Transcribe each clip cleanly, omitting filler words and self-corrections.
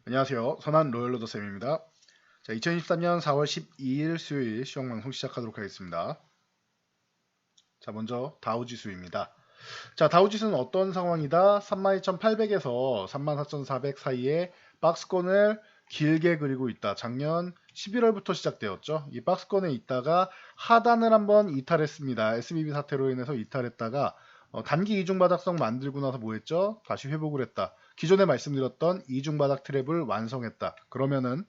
안녕하세요. 선한 로열로더쌤입니다. 자, 2023년 4월 12일 수요일 시황방송 시작하도록 하겠습니다. 자, 먼저 다우지수입니다. 자, 다우지수는 어떤 상황이다? 32,800에서 34,400 사이에 박스권을 길게 그리고 있다. 작년 11월부터 시작되었죠. 이 박스권에 있다가 하단을 한번 이탈했습니다. SBB 사태로 인해서 이탈했다가 단기 이중바닥성 만들고 나서 뭐 했죠? 다시 회복을 했다. 기존에 말씀드렸던 이중바닥 트랩을 완성했다. 그러면은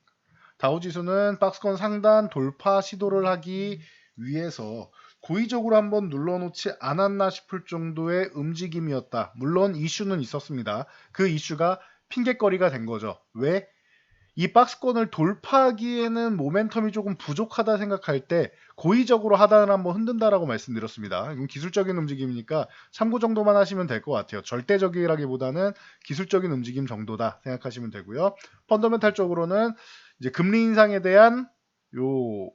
다우지수는 박스권 상단 돌파 시도를 하기 위해서 고의적으로 한번 눌러놓지 않았나 싶을 정도의 움직임이었다. 물론 이슈는 있었습니다. 그 이슈가 핑계거리가 된 거죠. 왜? 이 박스권을 돌파하기에는 모멘텀이 조금 부족하다 생각할 때 고의적으로 하단을 한번 흔든다라고 말씀드렸습니다. 이건 기술적인 움직임이니까 참고 정도만 하시면 될 것 같아요. 절대적이라기보다는 기술적인 움직임 정도다 생각하시면 되고요. 펀더멘탈적으로는 이제 금리 인상에 대한 요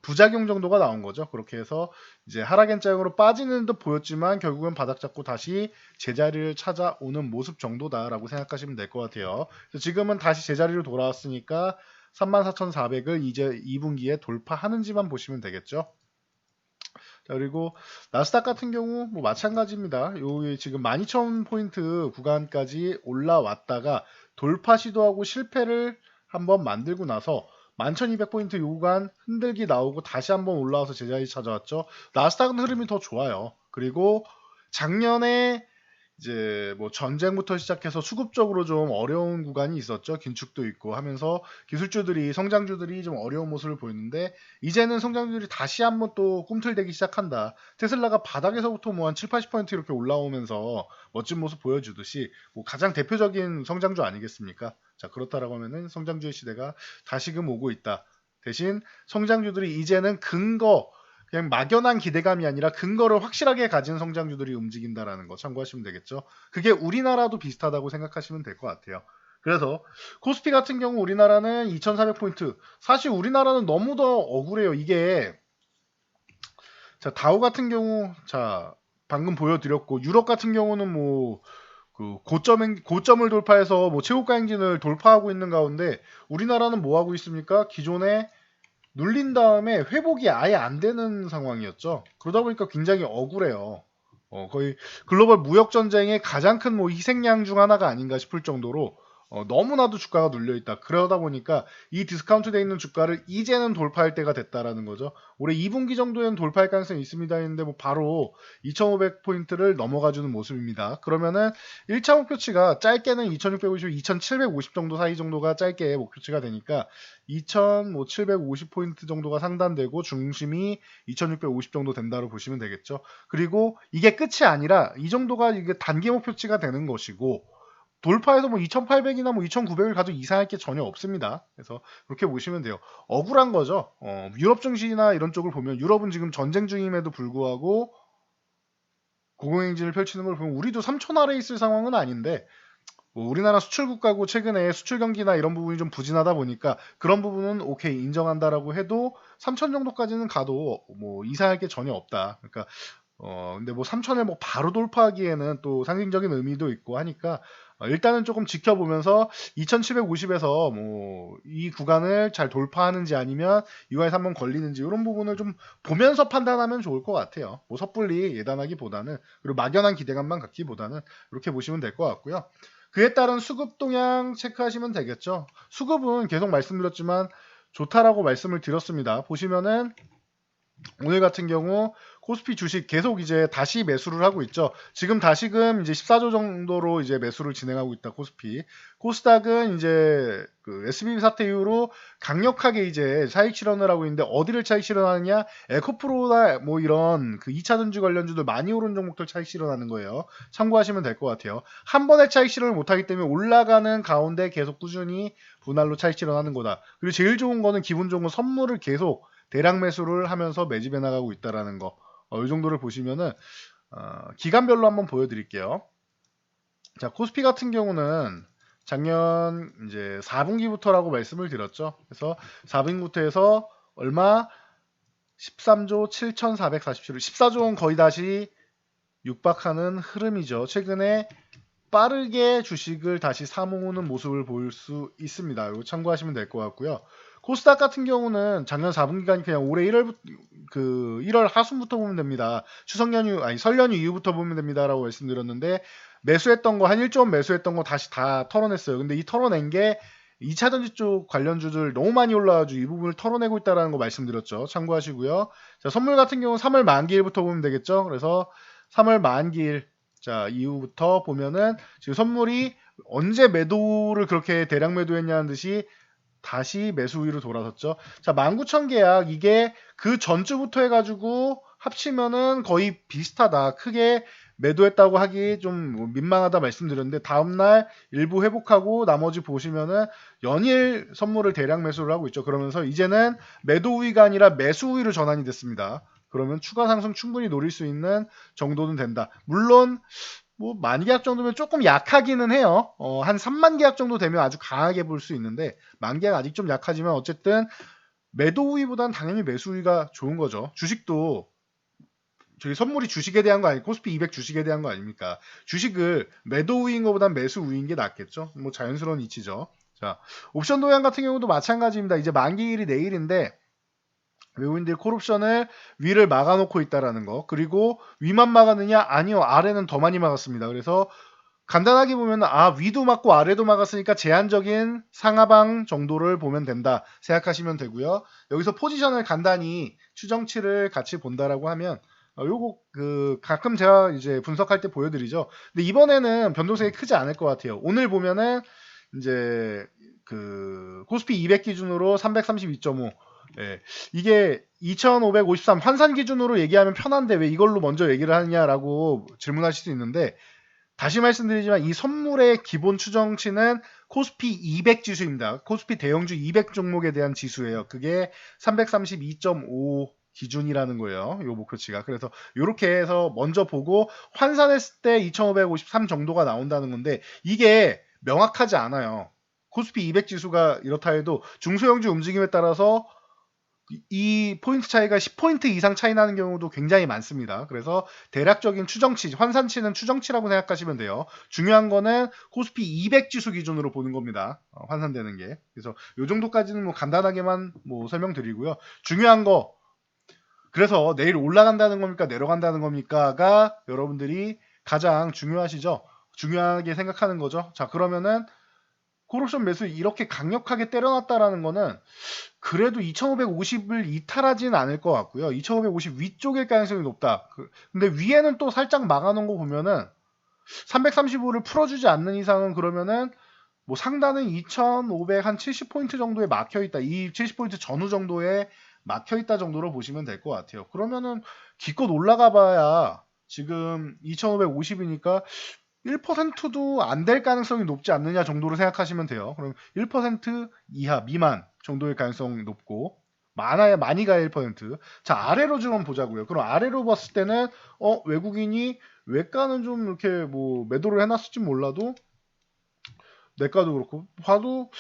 부작용 정도가 나온 거죠. 그렇게 해서 이제 하락엔장으로 빠지는 듯 보였지만 결국은 바닥 잡고 다시 제자리를 찾아오는 모습 정도다라고 생각하시면 될 것 같아요. 지금은 다시 제자리로 돌아왔으니까 34,400을 이제 2분기에 돌파하는지만 보시면 되겠죠. 자, 그리고 나스닥 같은 경우 뭐 마찬가지입니다. 요 지금 12,000포인트 구간까지 올라왔다가 돌파 시도하고 실패를 한번 만들고 나서 11,200포인트 요 구간 흔들기 나오고 다시 한번 올라와서 제자리 찾아왔죠. 나스닥은 흐름이 더 좋아요. 그리고 작년에 이제 뭐 전쟁부터 시작해서 수급적으로 좀 어려운 구간이 있었죠. 긴축도 있고 하면서 기술주들이 성장주들이 좀 어려운 모습을 보였는데 이제는 성장주들이 다시 한번 또 꿈틀대기 시작한다. 테슬라가 바닥에서부터 뭐 한 7, 80% 이렇게 올라오면서 멋진 모습 보여주듯이 뭐 가장 대표적인 성장주 아니겠습니까? 자, 그렇다라고 하면은 성장주의 시대가 다시금 오고 있다. 대신 성장주들이 이제는 그냥 막연한 기대감이 아니라 근거를 확실하게 가진 성장주들이 움직인다라는 거 참고하시면 되겠죠. 그게 우리나라도 비슷하다고 생각하시면 될 것 같아요. 그래서 코스피 같은 경우 우리나라는 2,400포인트. 사실 우리나라는 너무 더 억울해요. 이게 자, 다우 같은 경우 자, 방금 보여드렸고 유럽 같은 경우는 뭐 그 고점을 돌파해서 뭐 최고가 행진을 돌파하고 있는 가운데 우리나라는 뭐 하고 있습니까? 기존에 눌린 다음에 회복이 아예 안 되는 상황이었죠. 그러다 보니까 굉장히 억울해요. 거의 글로벌 무역 전쟁의 가장 큰 뭐 희생양 중 하나가 아닌가 싶을 정도로 너무나도 주가가 눌려 있다. 그러다 보니까 이 디스카운트되어 있는 주가를 이제는 돌파할 때가 됐다라는 거죠. 올해 2분기 정도에는 돌파할 가능성이 있습니다 했는데 뭐 바로 2,500포인트를 넘어가주는 모습입니다. 그러면은 1차 목표치가 짧게는 2,650, 2,750 정도 사이 정도가 짧게 목표치가 되니까 2,750포인트 정도가 상단되고 중심이 2,650 정도 된다고 보시면 되겠죠. 그리고 이게 끝이 아니라 이 정도가 이게 단기 목표치가 되는 것이고 돌파해서 뭐 2,800이나 뭐 2,900을 가도 이상할 게 전혀 없습니다. 그래서 그렇게 보시면 돼요. 억울한 거죠. 유럽 증시나 이런 쪽을 보면 유럽은 지금 전쟁 중임에도 불구하고 고공행진을 펼치는 걸 보면 우리도 3천 아래 있을 상황은 아닌데 뭐 우리나라 수출 국가고 최근에 수출 경기나 이런 부분이 좀 부진하다 보니까 그런 부분은 오케이 인정한다라고 해도 3천 정도까지는 가도 뭐 이상할 게 전혀 없다. 그러니까 근데 뭐 3천을 뭐 바로 돌파하기에는 또 상징적인 의미도 있고 하니까 일단은 조금 지켜보면서 2,750에서 뭐 이 구간을 잘 돌파하는지 아니면 이 구간에서 한번 걸리는지 이런 부분을 좀 보면서 판단하면 좋을 것 같아요. 뭐 섣불리 예단하기보다는 그리고 막연한 기대감만 갖기보다는 이렇게 보시면 될 것 같고요. 그에 따른 수급 동향 체크하시면 되겠죠. 수급은 계속 말씀드렸지만 좋다라고 말씀을 드렸습니다. 보시면은 오늘 같은 경우 코스피 주식 계속 이제 다시 매수를 하고 있죠. 지금 다시금 이제 14조 정도로 이제 매수를 진행하고 있다. 코스피. 코스닥은 이제 그 SBB 사태 이후로 강력하게 이제 차익 실현을 하고 있는데 어디를 차익 실현하느냐? 에코프로나 뭐 이런 그 2차 전지 관련주들 많이 오른 종목들 차익 실현하는 거예요. 참고하시면 될 것 같아요. 한 번에 차익 실현을 못하기 때문에 올라가는 가운데 계속 꾸준히 분할로 차익 실현하는 거다. 그리고 제일 좋은 거는 기분 좋은 건 선물을 계속 대량 매수를 하면서 매집해 나가고 있다라는 거. 이 정도를 보시면은 기간별로 한번 보여드릴게요. 자, 코스피 같은 경우는 작년 이제 4분기부터라고 말씀을 드렸죠. 그래서 4분기부터 해서 얼마 13조 7,447억 14조 원 거의 다시 육박하는 흐름이죠. 최근에 빠르게 주식을 다시 사 모으는 모습을 볼 수 있습니다. 이거 참고하시면 될 것 같고요. 코스닥 같은 경우는 작년 4분기가 그냥 올해 1월 하순부터 보면 됩니다. 추석 연휴 아니 설 연휴 이후부터 보면 됩니다라고 말씀드렸는데 매수했던 거 한 1조 원 매수했던 거 다시 다 털어냈어요. 근데 이 털어낸 게 2차전지 쪽 관련주들 너무 많이 올라가지고 이 부분을 털어내고 있다라는 거 말씀드렸죠. 참고하시고요. 자, 선물 같은 경우는 3월 만기일부터 보면 되겠죠. 그래서 3월 만기일 자 이후부터 보면은 지금 선물이 언제 매도를 그렇게 대량 매도했냐는 듯이 다시 매수 우위로 돌아섰죠. 자, 19,000 계약 이게 그 전주부터 해가지고 합치면은 거의 비슷하다. 크게 매도했다고 하기 좀 민망하다 말씀드렸는데 다음날 일부 회복하고 나머지 보시면은 연일 선물을 대량 매수를 하고 있죠. 그러면서 이제는 매도 우위가 아니라 매수 우위로 전환이 됐습니다. 그러면 추가 상승 충분히 노릴 수 있는 정도는 된다. 물론 뭐 만 계약 정도면 조금 약하기는 해요. 한 3만 계약 정도 되면 아주 강하게 볼 수 있는데 만 계약 아직 좀 약하지만 어쨌든 매도 우위보다는 당연히 매수 우위가 좋은 거죠. 주식도 저기 선물이 주식에 대한 거 아니 코스피 200 주식에 대한 거 아닙니까? 주식을 매도 우위인 것보단 매수 우위인 게 낫겠죠. 뭐 자연스러운 이치죠. 자, 옵션 도형 같은 경우도 마찬가지입니다. 이제 만기일이 내일인데 외국인들이 콜옵션을 위를 막아놓고 있다라는 거. 그리고 위만 막았느냐? 아니요. 아래는 더 많이 막았습니다. 그래서 간단하게 보면 위도 막고 아래도 막았으니까 제한적인 상하방 정도를 보면 된다 생각하시면 되고요. 여기서 포지션을 간단히 추정치를 같이 본다라고 하면 요거 가끔 제가 이제 분석할 때 보여드리죠. 근데 이번에는 변동성이 크지 않을 것 같아요. 오늘 보면은 이제 코스피 200 기준으로 332.5 예, 이게 2553 환산 기준으로 얘기하면 편한데 왜 이걸로 먼저 얘기를 하느냐라고 질문하실 수 있는데 다시 말씀드리지만 이 선물의 기본 추정치는 코스피 200 지수입니다. 코스피 대형주 200 종목에 대한 지수예요. 그게 332.5 기준이라는 거예요. 요 목표치가. 그래서 이렇게 해서 먼저 보고 환산했을 때 2553 정도가 나온다는 건데 이게 명확하지 않아요. 코스피 200 지수가 이렇다 해도 중소형주 움직임에 따라서 이 포인트 차이가 10포인트 이상 차이 나는 경우도 굉장히 많습니다. 그래서 대략적인 추정치, 환산치는 추정치라고 생각하시면 돼요. 중요한 거는 코스피 200 지수 기준으로 보는 겁니다. 환산되는 게. 그래서 이 정도까지는 뭐 간단하게만 뭐 설명드리고요. 중요한 거, 그래서 내일 올라간다는 겁니까? 내려간다는 겁니까?가 여러분들이 가장 중요하시죠? 중요하게 생각하는 거죠. 자, 그러면은 콜옵션 매수 이렇게 강력하게 때려놨다라는 거는 그래도 2550을 이탈하지는 않을 것 같고요. 2550 위쪽일 가능성이 높다. 근데 위에는 또 살짝 막아놓은 거 보면은 335를 풀어주지 않는 이상은 그러면은 뭐 상단은 2500 한 70포인트 정도에 막혀있다. 이 70포인트 전후 정도에 막혀있다 정도로 보시면 될 것 같아요. 그러면은 기껏 올라가 봐야 지금 2550이니까 1%도 안 될 가능성이 높지 않느냐 정도로 생각하시면 돼요. 그럼 1% 이하 미만 정도의 가능성이 높고 많아야 많이 가야 1%. 자, 아래로 좀 보자고요. 그럼 아래로 봤을 때는 외국인이 외가는 좀 이렇게 뭐 매도를 해놨을지 몰라도 내가도 그렇고 봐도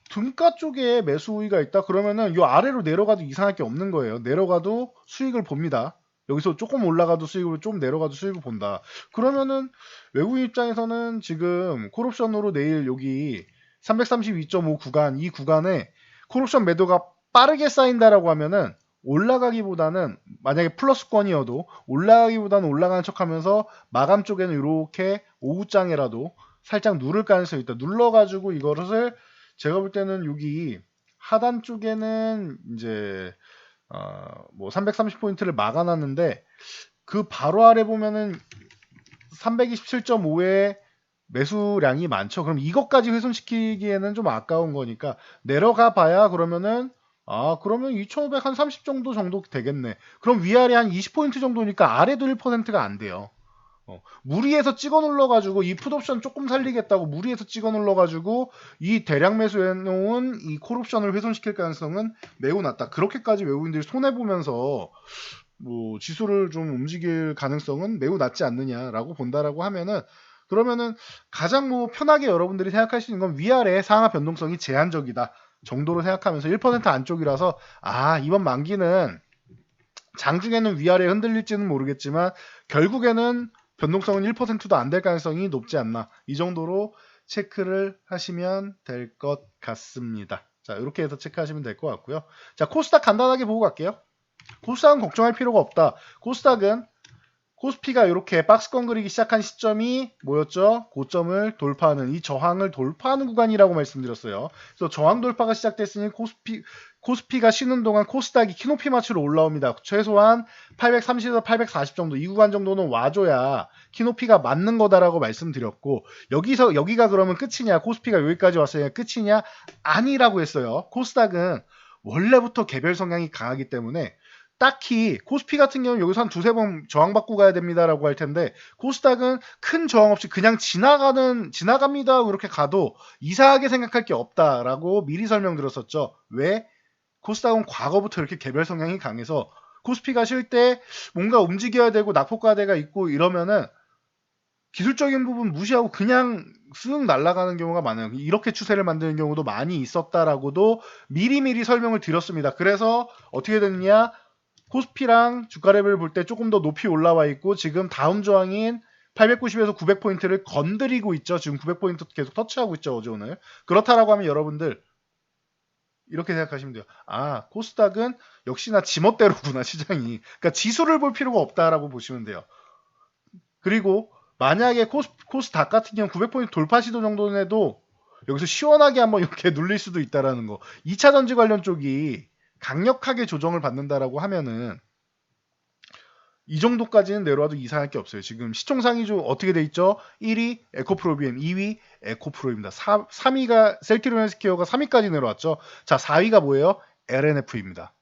등가 쪽에 매수 우위가 있다. 그러면은 이 아래로 내려가도 이상할 게 없는 거예요. 내려가도 수익을 봅니다. 여기서 조금 올라가도 수익을 좀 내려가도 수익을 본다. 그러면은 외국인 입장에서는 지금 콜옵션으로 내일 여기 332.5 구간 이 구간에 콜옵션 매도가 빠르게 쌓인다라고 하면은 올라가기보다는 만약에 플러스권이어도 올라가기보다는 올라가는 척하면서 마감 쪽에는 이렇게 오후장에라도 살짝 누를 가능성이 있다. 눌러가지고 이거를 제가 볼 때는 여기 하단 쪽에는 이제 뭐 330포인트를 막아놨는데 그 바로 아래 보면은 327.5에 매수량이 많죠. 그럼 이것까지 훼손시키기에는 좀 아까운 거니까 내려가 봐야 그러면은 그러면 2500 한 30 정도 되겠네. 그럼 위아래 한 20포인트 정도니까 아래도 1%가 안 돼요. 무리해서 찍어 눌러가지고 이 풋옵션 조금 살리겠다고 무리해서 찍어 눌러가지고 이 대량 매수해놓은 이 콜옵션을 훼손시킬 가능성은 매우 낮다. 그렇게까지 외국인들이 손해보면서 뭐 지수를 좀 움직일 가능성은 매우 낮지 않느냐라고 본다라고 하면은 그러면은 가장 뭐 편하게 여러분들이 생각할 수 있는 건 위아래 상하 변동성이 제한적이다 정도로 생각하면서 1% 안쪽이라서 이번 만기는 장중에는 위아래 흔들릴지는 모르겠지만 결국에는 변동성은 1%도 안 될 가능성이 높지 않나. 이 정도로 체크를 하시면 될 것 같습니다. 자, 이렇게 해서 체크하시면 될 것 같고요. 자, 코스닥 간단하게 보고 갈게요. 코스닥은 걱정할 필요가 없다. 코스닥은 코스피가 이렇게 박스권 그리기 시작한 시점이 뭐였죠? 고점을 돌파하는, 이 저항을 돌파하는 구간이라고 말씀드렸어요. 그래서 저항 돌파가 시작됐으니 코스피가 쉬는 동안 코스닥이 키높이 맞추러 올라옵니다. 최소한 830에서 840 정도, 이 구간 정도는 와줘야 키높이가 맞는 거다라고 말씀드렸고, 여기가 그러면 끝이냐? 코스피가 여기까지 왔어요. 끝이냐? 아니라고 했어요. 코스닥은 원래부터 개별 성향이 강하기 때문에 딱히 코스피 같은 경우는 여기서 한 두세 번 저항받고 가야 됩니다라고 할 텐데, 코스닥은 큰 저항 없이 그냥 지나갑니다 그렇게 가도 이상하게 생각할 게 없다라고 미리 설명드렸었죠. 왜? 코스닥은 과거부터 이렇게 개별 성향이 강해서 코스피가 쉴 때 뭔가 움직여야 되고 낙폭과대가 있고 이러면은 기술적인 부분 무시하고 그냥 쓱 날아가는 경우가 많아요. 이렇게 추세를 만드는 경우도 많이 있었다라고도 미리미리 설명을 드렸습니다. 그래서 어떻게 됐냐? 코스피랑 주가 레벨을 볼 때 조금 더 높이 올라와 있고, 지금 다음 저항인 890에서 900포인트를 건드리고 있죠. 지금 900포인트 계속 터치하고 있죠. 어제 오늘. 그렇다라고 하면 여러분들 이렇게 생각하시면 돼요. 아, 코스닥은 역시나 지멋대로구나, 시장이. 그러니까 지수를 볼 필요가 없다라고 보시면 돼요. 그리고 만약에 코스닥 같은 경우 900포인트 돌파 시도 정도는 해도 여기서 시원하게 한번 이렇게 눌릴 수도 있다라는 거. 2차 전지 관련 쪽이 강력하게 조정을 받는다라고 하면은 이 정도까지는 내려와도 이상할 게 없어요. 지금 시총 상위주 어떻게 돼 있죠? 1위 에코프로비엠, 2위 에코프로입니다. 3위가 셀트리온 헬스케어가 3위까지 내려왔죠. 자, 4위가 뭐예요? LNF입니다.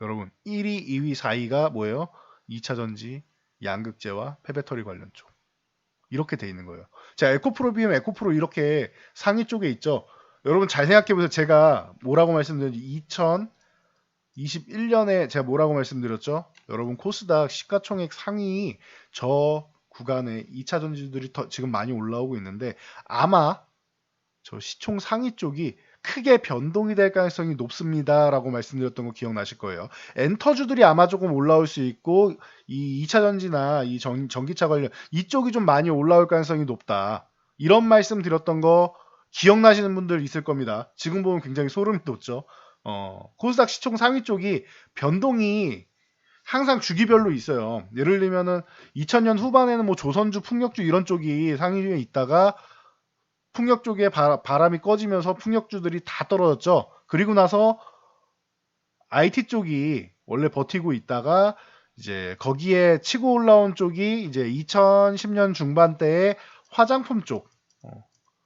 여러분, 1위, 2위, 4위가 뭐예요? 2차 전지, 양극재와 폐배터리 관련 쪽. 이렇게 돼 있는 거예요. 자, 에코프로비엠, 에코프로 이렇게 상위 쪽에 있죠. 여러분 잘 생각해 보세요. 제가 뭐라고 말씀드렸는지, 2021년에 제가 뭐라고 말씀드렸죠? 여러분 코스닥 시가총액 상위 저 구간에 2차 전지들이 지금 많이 올라오고 있는데, 아마 저 시총 상위 쪽이 크게 변동이 될 가능성이 높습니다 라고 말씀드렸던 거 기억나실 거예요. 엔터주들이 아마 조금 올라올 수 있고, 이 2차 전지나 이 전기차 관련 이쪽이 좀 많이 올라올 가능성이 높다, 이런 말씀 드렸던 거 기억나시는 분들 있을 겁니다. 지금 보면 굉장히 소름이 돋죠. 코스닥 시총 상위 쪽이 변동이 항상 주기별로 있어요. 예를 들면은 2000년 후반에는 뭐 조선주, 풍력주 이런 쪽이 상위에 있다가 풍력 쪽에 바람이 꺼지면서 풍력주들이 다 떨어졌죠. 그리고 나서 IT 쪽이 원래 버티고 있다가 이제 거기에 치고 올라온 쪽이 이제 2010년 중반대에 화장품 쪽,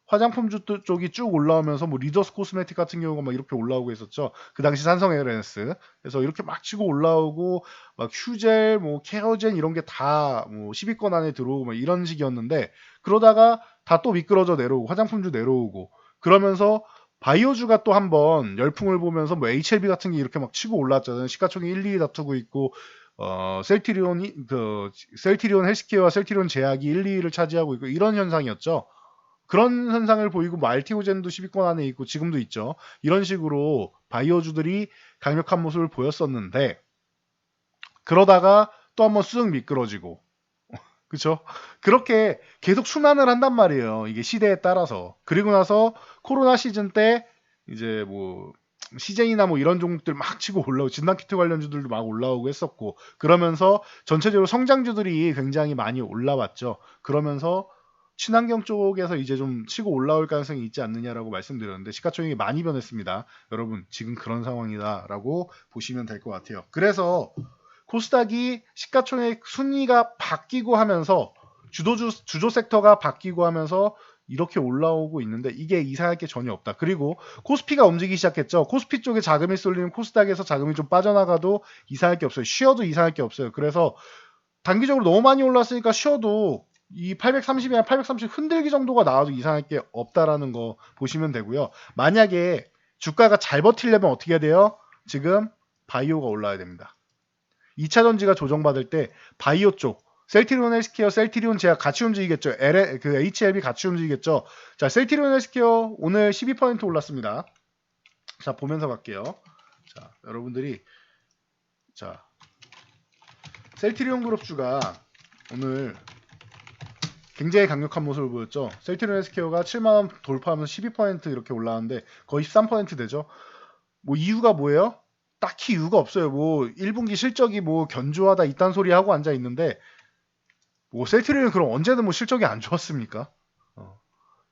화장품주 쪽이 쭉 올라오면서 뭐 리더스 코스메틱 같은 경우가 막 이렇게 올라오고 있었죠. 그 당시 삼성 에어레스. 그래서 이렇게 막 치고 올라오고 막 휴젤, 뭐 케어젠 이런 게 다 뭐 10위권 안에 들어오고 막 이런 식이었는데, 그러다가 다 또 미끄러져 내려오고 화장품주 내려오고 그러면서 바이오주가 또 한번 열풍을 보면서 뭐 HLB 같은 게 이렇게 막 치고 올랐잖아요. 시가총액 1, 2위 다투고 있고, 셀트리온 헬스케어와 셀트리온 제약이 1, 2위를 차지하고 있고 이런 현상이었죠. 그런 현상을 보이고 뭐 알티오젠도 10위권 안에 있고 지금도 있죠. 이런 식으로 바이오주들이 강력한 모습을 보였었는데, 그러다가 또 한번 쑥 미끄러지고, 그쵸? 그렇게 계속 순환을 한단 말이에요. 이게 시대에 따라서. 그리고 나서 코로나 시즌 때 이제 뭐 CJ나 뭐 이런 종목들 막 치고 올라오고, 진단키트 관련주들도 막 올라오고 했었고, 그러면서 전체적으로 성장주들이 굉장히 많이 올라왔죠. 그러면서 친환경 쪽에서 이제 좀 치고 올라올 가능성이 있지 않느냐라고 말씀드렸는데, 시가총액이 많이 변했습니다. 여러분 지금 그런 상황이다라고 보시면 될 것 같아요. 그래서 코스닥이 시가총액 순위가 바뀌고 하면서 주조 섹터가 바뀌고 하면서 이렇게 올라오고 있는데, 이게 이상할 게 전혀 없다. 그리고 코스피가 움직이기 시작했죠. 코스피 쪽에 자금이 쏠리면 코스닥에서 자금이 좀 빠져나가도 이상할 게 없어요. 쉬어도 이상할 게 없어요. 그래서 단기적으로 너무 많이 올랐으니까 쉬어도 이 830이나 830 흔들기 정도가 나와도 이상할 게 없다라는 거 보시면 되고요. 만약에 주가가 잘 버티려면 어떻게 해야 돼요? 지금 바이오가 올라야 됩니다. 2차 전지가 조정받을 때 바이오 쪽, 셀트리온 헬스케어, 셀트리온 제약 같이 움직이겠죠. 그 HLB 같이 움직이겠죠. 자, 셀트리온 헬스케어 오늘 12% 올랐습니다. 자, 보면서 갈게요. 자, 여러분들이 자, 셀트리온 그룹주가 오늘 굉장히 강력한 모습을 보였죠. 셀트리온 헬스케어가 7만원 돌파하면서 12% 이렇게 올라왔는데 거의 13% 되죠. 뭐 이유가 뭐예요? 딱히 이유가 없어요. 뭐 1분기 실적이 뭐 견조하다 이딴 소리 하고 앉아 있는데 뭐 셀트리온은 그럼 언제든 뭐 실적이 안 좋았습니까?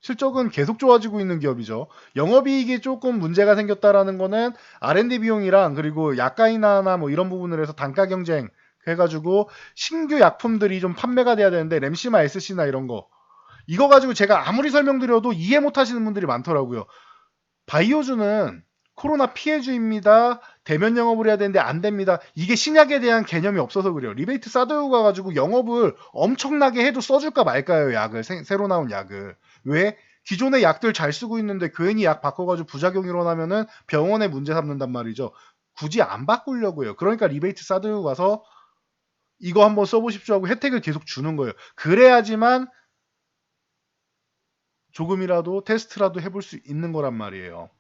실적은 계속 좋아지고 있는 기업이죠. 영업이익이 조금 문제가 생겼다라는 거는 R&D 비용이랑 그리고 약가 인하나 뭐 이런 부분을 해서 단가 경쟁 해가지고 신규 약품들이 좀 판매가 돼야 되는데 램시마 SC나 이런 거 이거 가지고 제가 아무리 설명드려도 이해 못 하시는 분들이 많더라고요. 바이오주는 코로나 피해주입니다. 대면 영업을 해야 되는데 안 됩니다. 이게 신약에 대한 개념이 없어서 그래요. 리베이트 싸들고 가가지고 영업을 엄청나게 해도 써줄까 말까요, 약을. 새로 나온 약을. 왜? 기존의 약들 잘 쓰고 있는데 괜히 약 바꿔가지고 부작용 일어나면은 병원에 문제 삼는단 말이죠. 굳이 안 바꾸려고요. 그러니까 리베이트 싸들고 가서 이거 한번 써보십시오 하고 혜택을 계속 주는 거예요. 그래야지만 조금이라도 테스트라도 해볼 수 있는 거란 말이에요.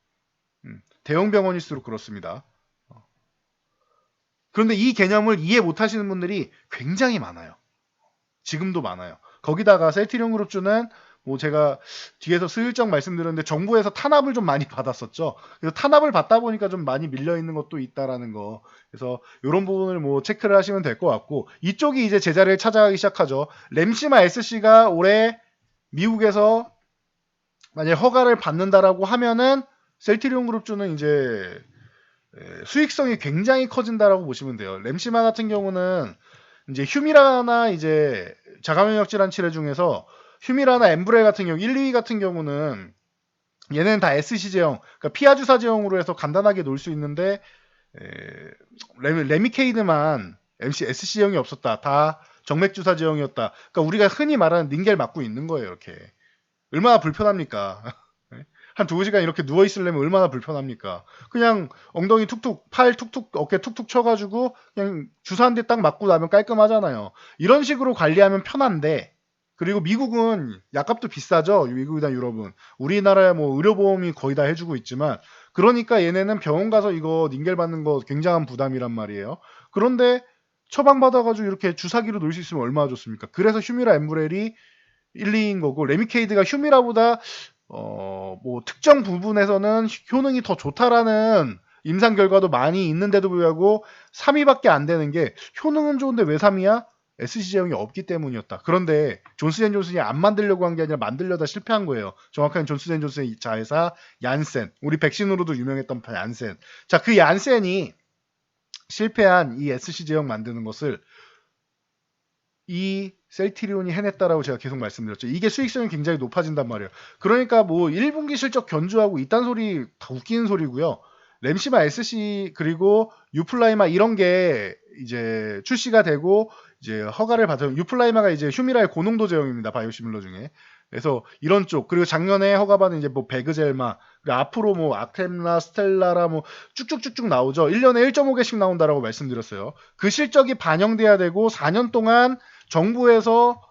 대형 병원일수록 그렇습니다. 그런데 이 개념을 이해 못 하시는 분들이 굉장히 많아요. 지금도 많아요. 거기다가 셀트리온 그룹주는 뭐 제가 뒤에서 슬쩍 말씀드렸는데 정부에서 탄압을 좀 많이 받았었죠. 그래서 탄압을 받다 보니까 좀 많이 밀려 있는 것도 있다라는 거. 그래서 이런 부분을 뭐 체크를 하시면 될 것 같고 이쪽이 이제 제자리를 찾아가기 시작하죠. 램시마 SC가 올해 미국에서 만약에 허가를 받는다라고 하면은 셀트리온 그룹주는 이제 수익성이 굉장히 커진다라고 보시면 돼요. 램시마 같은 경우는 이제 휴미라나 이제 자가면역 질환 치료 중에서 휴미라나 엠브레 같은 경우 1, 2위 같은 경우는 얘네는 다 SC 제형, 그러니까 피하 주사 제형으로 해서 간단하게 놓을 수 있는데 레미케이드만 SC 제형이 없었다. 다 정맥 주사 제형이었다. 그러니까 우리가 흔히 말하는 닌겔 맞고 있는 거예요, 이렇게. 얼마나 불편합니까? 한 2시간 이렇게 누워 있으려면 얼마나 불편합니까? 그냥 엉덩이 툭툭, 팔 툭툭, 어깨 툭툭 쳐가지고 그냥 주사 한 대 딱 맞고 나면 깔끔하잖아요. 이런 식으로 관리하면 편한데 그리고 미국은 약값도 비싸죠. 미국이나 유럽은. 우리나라야 뭐 의료보험이 거의 다 해주고 있지만 그러니까 얘네는 병원 가서 이거 닌겔 받는 거 굉장한 부담이란 말이에요. 그런데 처방받아가지고 이렇게 주사기로 놓을 수 있으면 얼마나 좋습니까? 그래서 휴미라 엠브렐이 1, 2인 거고 레미케이드가 휴미라보다 뭐 특정 부분에서는 효능이 더 좋다라는 임상 결과도 많이 있는데도 불구하고 3위밖에 안 되는 게 효능은 좋은데 왜 3위야? SC 제형이 없기 때문이었다. 그런데 존스앤존슨이 안 만들려고 한 게 아니라 만들려다 실패한 거예요. 정확하게 존스앤존슨의 자회사 얀센. 우리 백신으로도 유명했던 얀센. 자, 그 얀센이 실패한 이 SC 제형 만드는 것을 이 셀트리온이 해냈다라고 제가 계속 말씀드렸죠. 이게 수익성이 굉장히 높아진단 말이에요. 그러니까 뭐 1분기 실적 견주하고 이딴 소리 다 웃기는 소리고요. 램시마 SC 그리고 유플라이마 이런 게 이제 출시가 되고 이제 허가를 받은 유플라이마가 이제 휴미라의 고농도 제형입니다. 바이오시밀러 중에. 그래서 이런 쪽 그리고 작년에 허가받은 이제 뭐 베그젤마 그리고 앞으로 뭐 아템라 스텔라라 뭐 쭉쭉쭉쭉 나오죠. 1년에 1.5개씩 나온다라고 말씀드렸어요. 그 실적이 반영돼야 되고 4년 동안 정부에서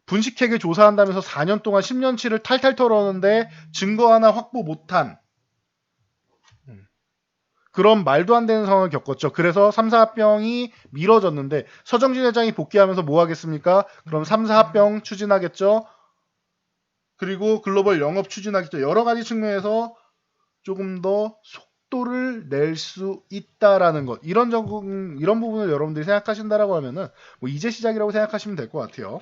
분식회계 조사한다면서 4년 동안 10년치를 탈탈 털었는데 증거 하나 확보 못한 그런 말도 안 되는 상황을 겪었죠. 그래서 3사 합병이 미뤄졌는데 서정진 회장이 복귀하면서 뭐 하겠습니까? 그럼 3사 합병 추진하겠죠. 그리고 글로벌 영업 추진하겠죠. 여러 가지 측면에서 조금 더 속도를 낼 수 있다라는 것. 이런 부분을 여러분들이 생각하신다라고 하면은 뭐 이제 시작이라고 생각하시면 될 것 같아요.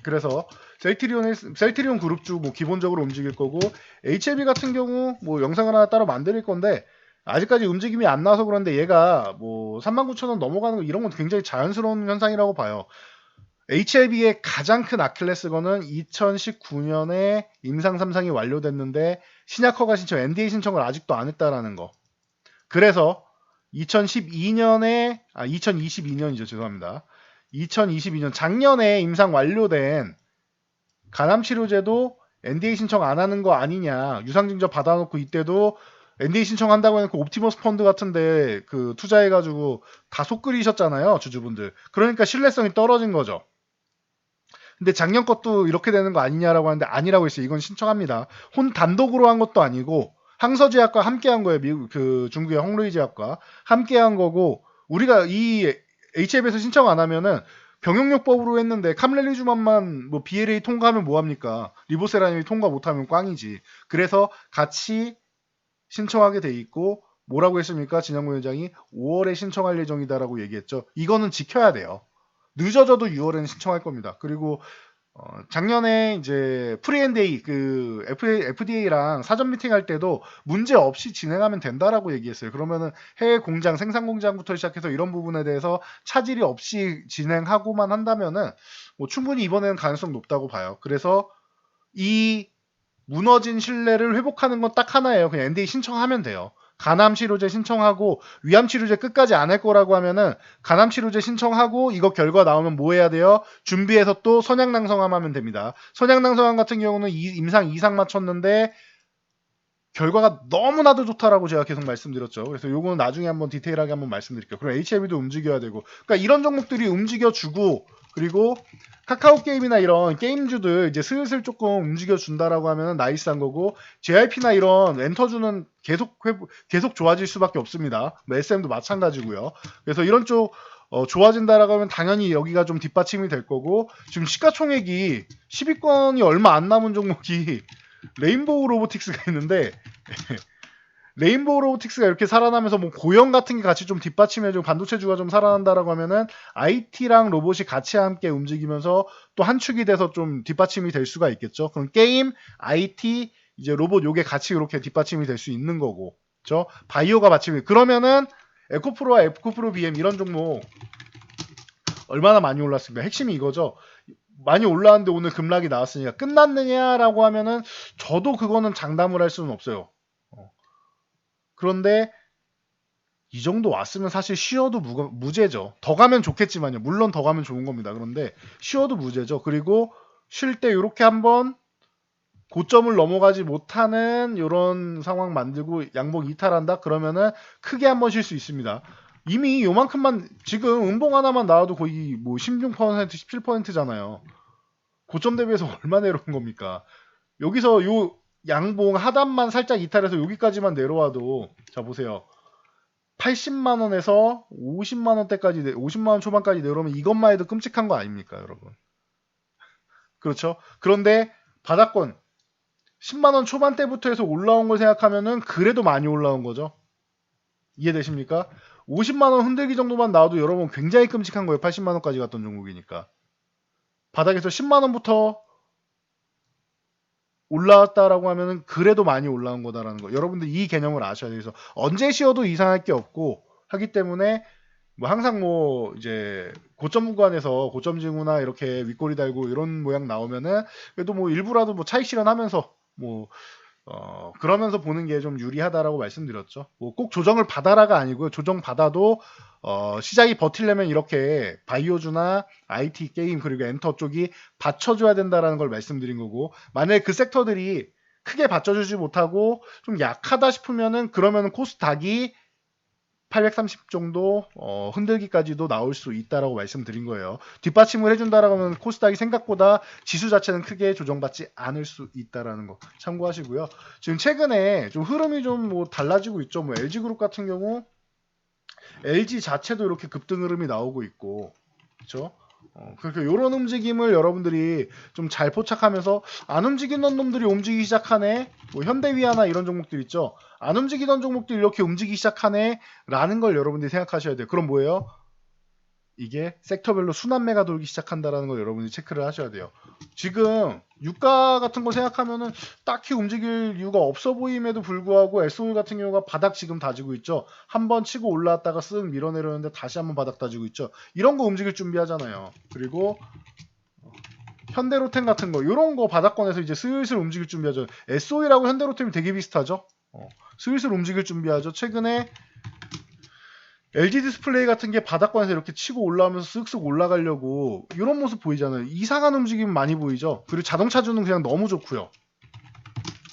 그래서 셀트리온 그룹주 뭐 기본적으로 움직일 거고 HLB 같은 경우 뭐 영상을 하나 따로 만들 건데 아직까지 움직임이 안 나와서 그런데 얘가 뭐 39,000원 넘어가는 거 이런 건 굉장히 자연스러운 현상이라고 봐요. HLB의 가장 큰 아킬레스건은 2019년에 임상 3상이 완료됐는데 신약 허가 신청, NDA 신청을 아직도 안 했다라는 거. 그래서 2022년이죠. 죄송합니다. 2022년 작년에 임상 완료된 간암치료제도 NDA 신청 안 하는 거 아니냐. 유상증자 받아놓고 이때도 NDA 신청한다고 해놓고 옵티머스 펀드 같은데 그 투자해가지고 다 속 끓이셨잖아요. 주주분들. 그러니까 신뢰성이 떨어진 거죠. 근데 작년 것도 이렇게 되는 거 아니냐라고 하는데 아니라고 했어요. 이건 신청합니다. 혼 단독으로 한 것도 아니고 항서제약과 함께 한 거예요. 미국 그 중국의 헝루이 제약과 함께 한 거고 우리가 이 HF에서 신청 안 하면은 병용요법으로 했는데 캄렐리주만만 뭐 BLA 통과하면 뭐합니까? 리보세라님이 통과 못하면 꽝이지. 그래서 같이 신청하게 돼 있고 뭐라고 했습니까? 진양구 위원장이 5월에 신청할 예정이다라고 얘기했죠. 이거는 지켜야 돼요. 늦어져도 6월에는 신청할 겁니다. 그리고 작년에 이제 프리엔데이 그 FDA랑 사전 미팅할 때도 문제 없이 진행하면 된다라고 얘기했어요. 그러면은 해외 공장, 생산 공장부터 시작해서 이런 부분에 대해서 차질이 없이 진행하고만 한다면은 뭐 충분히 이번에는 가능성 높다고 봐요. 그래서 이 무너진 신뢰를 회복하는 건 딱 하나예요. 그냥 NDA 신청하면 돼요. 간암 치료제 신청하고 위암 치료제 끝까지 안 할 거라고 하면은 간암 치료제 신청하고 이거 결과 나오면 뭐 해야 돼요? 준비해서 또 선약낭성암 하면 됩니다. 선약낭성암 같은 경우는 임상 2상 맞췄는데 결과가 너무나도 좋다라고 제가 계속 말씀드렸죠. 그래서 요거는 나중에 한번 디테일하게 한번 말씀드릴게요. 그리고 HLB도 움직여야 되고, 그러니까 이런 종목들이 움직여주고, 그리고 카카오 게임이나 이런 게임주들 이제 슬슬 조금 움직여준다라고 하면 나이스한 거고, JYP나 이런 엔터주는 계속 좋아질 수밖에 없습니다. 뭐 SM도 마찬가지고요. 그래서 이런 쪽 좋아진다라고 하면 당연히 여기가 좀 뒷받침이 될 거고, 지금 시가총액이 10위권이 얼마 안 남은 종목이 레인보우 로보틱스가 있는데 레인보우 로보틱스가 이렇게 살아나면서 뭐 고영 같은 게 같이 좀 뒷받침해주고 반도체주가 좀 살아난다라고 하면은 IT랑 로봇이 같이 함께 움직이면서 또 한 축이 돼서 좀 뒷받침이 될 수가 있겠죠. 그럼 게임, IT, 이제 로봇 요게 같이 이렇게 뒷받침이 될 수 있는 거고, 그렇죠? 바이오가 받침이 그러면은 에코프로와 에코프로 BM 이런 종목 얼마나 많이 올랐습니까? 핵심이 이거죠. 많이 올라왔는데 오늘 급락이 나왔으니까 끝났느냐라고 하면은 저도 그거는 장담을 할 수는 없어요. 그런데 이 정도 왔으면 사실 쉬어도 무죄죠. 더 가면 좋겠지만요. 물론 더 가면 좋은 겁니다. 그런데 쉬어도 무죄죠. 그리고 쉴 때 이렇게 한번 고점을 넘어가지 못하는 이런 상황 만들고 양복 이탈한다? 그러면은 크게 한번 쉴 수 있습니다. 이미 요만큼만 지금 음봉 하나만 나와도 거의 뭐 16%, 17%잖아요. 고점 대비해서 얼마 내려온 겁니까? 여기서 요 양봉 하단만 살짝 이탈해서 여기까지만 내려와도 자 보세요. 80만 원에서 50만 원대까지 50만 원 초반까지 내려오면 이것만 해도 끔찍한 거 아닙니까, 여러분? 그렇죠? 그런데 바닥권 10만 원 초반대부터 해서 올라온 걸 생각하면은 그래도 많이 올라온 거죠. 이해되십니까? 50만 원 흔들기 정도만 나와도 여러분 굉장히 끔찍한 거예요. 80만 원까지 갔던 종목이니까. 바닥에서 10만 원부터 올라왔다라고 하면은 그래도 많이 올라온 거다라는 거. 여러분들 이 개념을 아셔야 돼요. 그래서 언제 쉬어도 이상할 게 없고 하기 때문에 뭐 항상 뭐 이제 고점 구간에서 고점 징후나 이렇게 윗꼬리 달고 이런 모양 나오면은 그래도 뭐 일부라도 뭐 차익 실현하면서 뭐 그러면서 보는 게 좀 유리하다라고 말씀드렸죠. 뭐 꼭 조정을 받아라가 아니고요. 조정 받아도 시장이 버틸려면 이렇게 바이오주나 IT 게임 그리고 엔터 쪽이 받쳐줘야 된다라는 걸 말씀드린 거고 만약에 그 섹터들이 크게 받쳐주지 못하고 좀 약하다 싶으면은 그러면은 코스닥이 830 정도 흔들기까지도 나올 수 있다라고 말씀드린 거예요. 뒷받침을 해준다라고 하면 코스닥이 생각보다 지수 자체는 크게 조정받지 않을 수 있다라는 거 참고하시고요. 지금 최근에 좀 흐름이 좀 뭐 달라지고 있죠. 뭐 LG그룹 같은 경우 LG 자체도 이렇게 급등 흐름이 나오고 있고, 그렇죠? 그러니까 이런 움직임을 여러분들이 좀 잘 포착하면서 안 움직이던 놈들이 움직이기 시작하네. 뭐 현대위아나 이런 종목들 있죠. 안 움직이던 종목들이 이렇게 움직이기 시작하네라는 걸 여러분들이 생각하셔야 돼요. 그럼 뭐예요? 이게 섹터별로 순환매가 돌기 시작한다라는 걸 여러분들이 체크를 하셔야 돼요. 지금 유가 같은 거 생각하면은 딱히 움직일 이유가 없어 보임에도 불구하고 SOE 같은 경우가 바닥 지금 다지고 있죠. 한번 치고 올라왔다가 쓱 밀어내려는데 다시 한번 바닥 다지고 있죠. 이런 거 움직일 준비하잖아요. 그리고 현대로템 같은 거 이런 거 바닥권에서 이제 슬슬 움직일 준비하죠. SOE라고 현대로템이 되게 비슷하죠. 슬슬 움직일 준비하죠. 최근에 LG 디스플레이 같은 게 바닥권에서 이렇게 치고 올라오면서 쓱쓱 올라가려고 이런 모습 보이잖아요. 이상한 움직임 많이 보이죠. 그리고 자동차주는 그냥 너무 좋고요.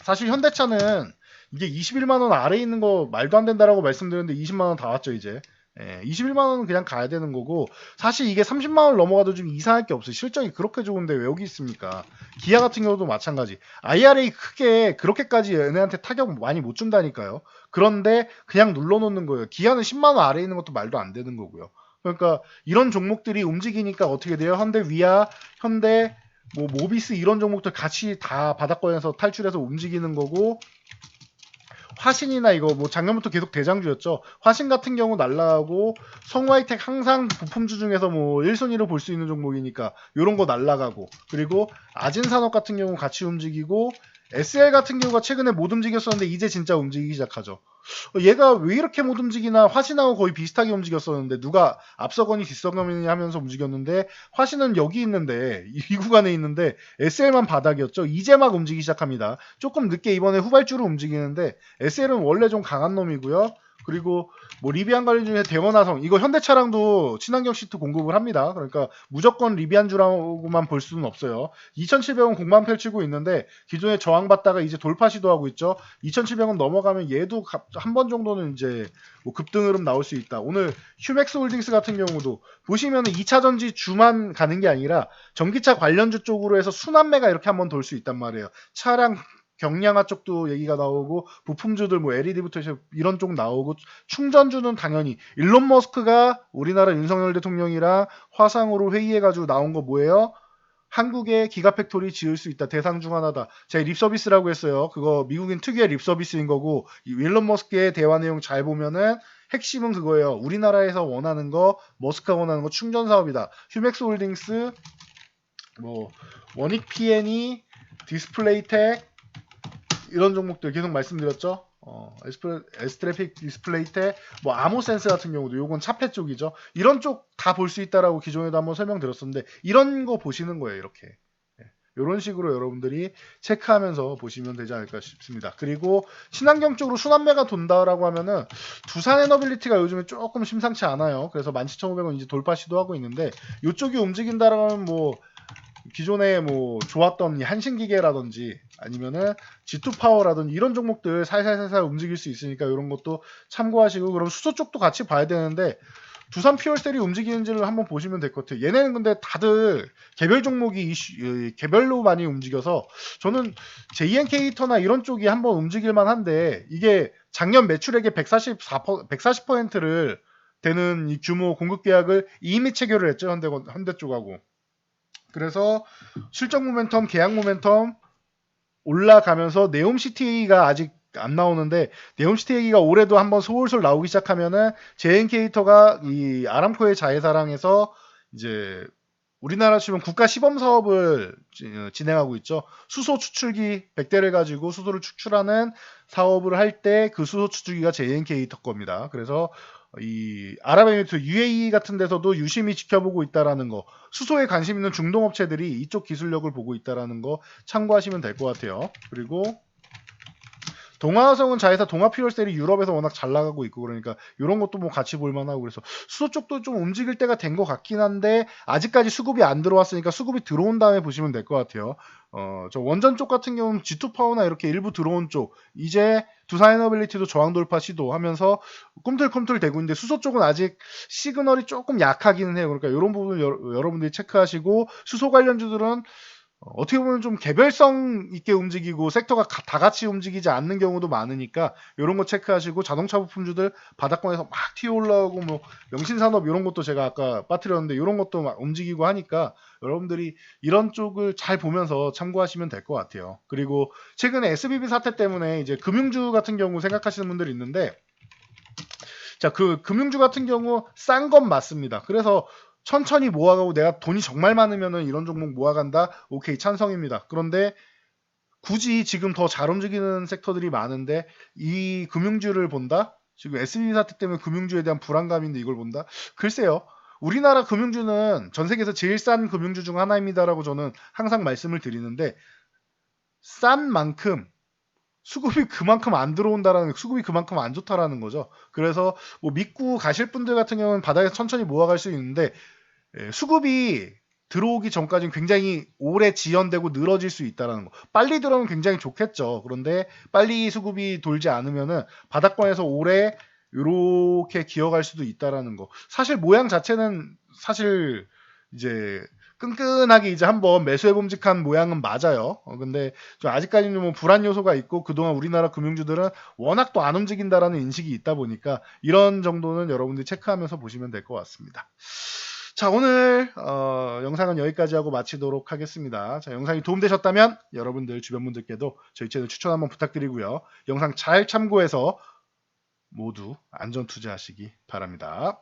사실 현대차는 이게 21만 원 아래에 있는 거 말도 안 된다라고 말씀드렸는데 20만 원 다 왔죠 이제. 21만 원은 그냥 가야 되는 거고 사실 이게 30만 원 넘어가도 좀 이상할 게 없어요. 실적이 그렇게 좋은데 왜 여기 있습니까? 기아 같은 경우도 마찬가지. IRA 크게 그렇게까지 얘네한테 타격 많이 못 준다니까요. 그런데 그냥 눌러놓는 거예요. 기아는 10만 원 아래에 있는 것도 말도 안 되는 거고요. 그러니까 이런 종목들이 움직이니까 어떻게 돼요? 현대 위아, 현대 뭐 모비스 이런 종목들 같이 다 바닥권에서 탈출해서 움직이는 거고, 화신이나 이거 뭐 작년부터 계속 대장주였죠. 화신 같은 경우 날라가고, 성우하이텍 항상 부품주 중에서 뭐 1순위로 볼 수 있는 종목이니까 요런 거 날라가고, 그리고 아진산업 같은 경우 같이 움직이고, SL 같은 경우가 최근에 못 움직였었는데 이제 진짜 움직이기 시작하죠. 얘가 왜 이렇게 못 움직이나, 화신하고 거의 비슷하게 움직였었는데 누가 앞서거니 뒤서거니 하면서 움직였는데, 화신은 여기 있는데 이 구간에 있는데 SL만 바닥이었죠. 이제 막 움직이기 시작합니다. 조금 늦게 이번에 후발주로 움직이는데 SL은 원래 좀 강한 놈이고요. 그리고 뭐 리비안 관리 중에 대원화성, 이거 현대차량도 친환경 시트 공급을 합니다. 그러니까 무조건 리비안주라고만 볼 수는 없어요. 2,700원 공방 펼치고 있는데 기존에 저항받다가 이제 돌파 시도하고 있죠. 2,700원 넘어가면 얘도 한 번 정도는 이제 뭐 급등 흐름 나올 수 있다. 오늘 휴맥스 홀딩스 같은 경우도 보시면은 2차 전지 주만 가는 게 아니라 전기차 관련주 쪽으로 해서 순환매가 이렇게 한번 돌 수 있단 말이에요. 차량 경량화 쪽도 얘기가 나오고, 부품주들 뭐 LED부터 해서 이런 쪽 나오고, 충전주는 당연히 일론 머스크가 우리나라 윤석열 대통령이랑 화상으로 회의해가지고 나온 거 뭐예요? 한국에 기가팩토리 지을 수 있다. 대상 중 하나다. 제가 립서비스라고 했어요. 그거 미국인 특유의 립서비스인 거고, 이 일론 머스크의 대화 내용 잘 보면은 핵심은 그거예요. 우리나라에서 원하는 거, 머스크가 원하는 거 충전 사업이다. 휴맥스 홀딩스, 뭐 원익 P&E, 디스플레이텍 이런 종목들 계속 말씀드렸죠. 에스트래픽 디스플레이텍, 뭐 아모센스 같은 경우도 요건 차폐 쪽이죠. 이런 쪽 다 볼 수 있다라고 기존에도 한번 설명드렸었는데, 이런 거 보시는 거예요. 이렇게 이런 식으로 여러분들이 체크하면서 보시면 되지 않을까 싶습니다. 그리고 친환경 쪽으로 순환매가 돈다라고 하면은 두산에너빌리티가 요즘에 조금 심상치 않아요. 그래서 17,500원 이제 돌파 시도하고 있는데, 이쪽이 움직인다라면 뭐 기존에 뭐 좋았던 한신기계라든지 아니면은 G2파워라든지 이런 종목들 살살살살 움직일 수 있으니까 이런 것도 참고하시고, 그럼 수소 쪽도 같이 봐야 되는데 두산 퓨얼셀이 움직이는지를 한번 보시면 될 것 같아요. 얘네는 근데 다들 개별 종목이 개별로 많이 움직여서 저는 JNK터나 이런 쪽이 한번 움직일 만한데, 이게 작년 매출액의 140%를 되는 이 규모 공급 계약을 이미 체결을 했죠. 현대 쪽하고. 그래서 실적 모멘텀, 계약 모멘텀 올라가면서 네옴시티가 아직 안 나오는데, 네옴시티가 올해도 한번 솔솔 나오기 시작하면은 JNK터가 이 아람코의 자회사랑에서 이제 우리나라 치면 국가 시범 사업을 진행하고 있죠. 수소 추출기 100대를 가지고 수소를 추출하는 사업을 할 때 그 수소 추출기가 JNK터 겁니다. 그래서 이 아랍에미리트 UAE 같은 데서도 유심히 지켜보고 있다라는 거, 수소에 관심 있는 중동 업체들이 이쪽 기술력을 보고 있다라는 거 참고하시면 될 것 같아요. 그리고 동아화성은 자회사 동아퓨얼셀이 유럽에서 워낙 잘 나가고 있고, 그러니까 이런 것도 뭐 같이 볼만하고, 그래서 수소 쪽도 좀 움직일 때가 된 것 같긴 한데 아직까지 수급이 안 들어왔으니까 수급이 들어온 다음에 보시면 될 것 같아요. 저 원전 쪽 같은 경우는 G2파워나 이렇게 일부 들어온 쪽, 이제 두산에너빌리티도 저항 돌파 시도하면서 꿈틀꿈틀 되고 있는데, 수소 쪽은 아직 시그널이 조금 약하기는 해요. 그러니까 이런 부분 여러분들이 체크하시고, 수소 관련주들은 어떻게 보면 좀 개별성 있게 움직이고 섹터가 다 같이 움직이지 않는 경우도 많으니까 이런 거 체크하시고, 자동차 부품주들 바닥권에서 막 튀어 올라오고, 뭐 명신산업 이런 것도 제가 아까 빠뜨렸는데 이런 것도 막 움직이고 하니까 여러분들이 이런 쪽을 잘 보면서 참고하시면 될 것 같아요. 그리고 최근에 SBB 사태 때문에 이제 금융주 같은 경우 생각하시는 분들이 있는데, 자, 그 금융주 같은 경우 싼 건 맞습니다. 그래서 천천히 모아가고 내가 돈이 정말 많으면은 이런 종목 모아간다. 오케이, 찬성입니다. 그런데 굳이 지금 더 잘 움직이는 섹터들이 많은데 이 금융주를 본다? 지금 SBB 사태 때문에 금융주에 대한 불안감인데 이걸 본다? 글쎄요. 우리나라 금융주는 전 세계에서 제일 싼 금융주 중 하나입니다라고 저는 항상 말씀을 드리는데, 싼 만큼 수급이 그만큼 안 들어온다라는, 수급이 그만큼 안 좋다라는 거죠. 그래서 뭐 믿고 가실 분들 같은 경우는 바닥에서 천천히 모아갈 수 있는데, 수급이 들어오기 전까지는 굉장히 오래 지연되고 늘어질 수 있다는 거. 빨리 들어오면 굉장히 좋겠죠. 그런데 빨리 수급이 돌지 않으면은 바닥권에서 오래 이렇게 기어갈 수도 있다라는 거. 사실 모양 자체는 사실 이제 끈끈하게 이제 한번 매수해 봄직한 모양은 맞아요. 근데 좀 아직까지는 뭐 불안 요소가 있고 그동안 우리나라 금융주들은 워낙 또 안 움직인다라는 인식이 있다 보니까 이런 정도는 여러분들이 체크하면서 보시면 될 것 같습니다. 자, 오늘 영상은 여기까지 하고 마치도록 하겠습니다. 자, 영상이 도움되셨다면 여러분들 주변 분들께도 저희 채널 추천 한번 부탁드리고요. 영상 잘 참고해서 모두 안전 투자하시기 바랍니다.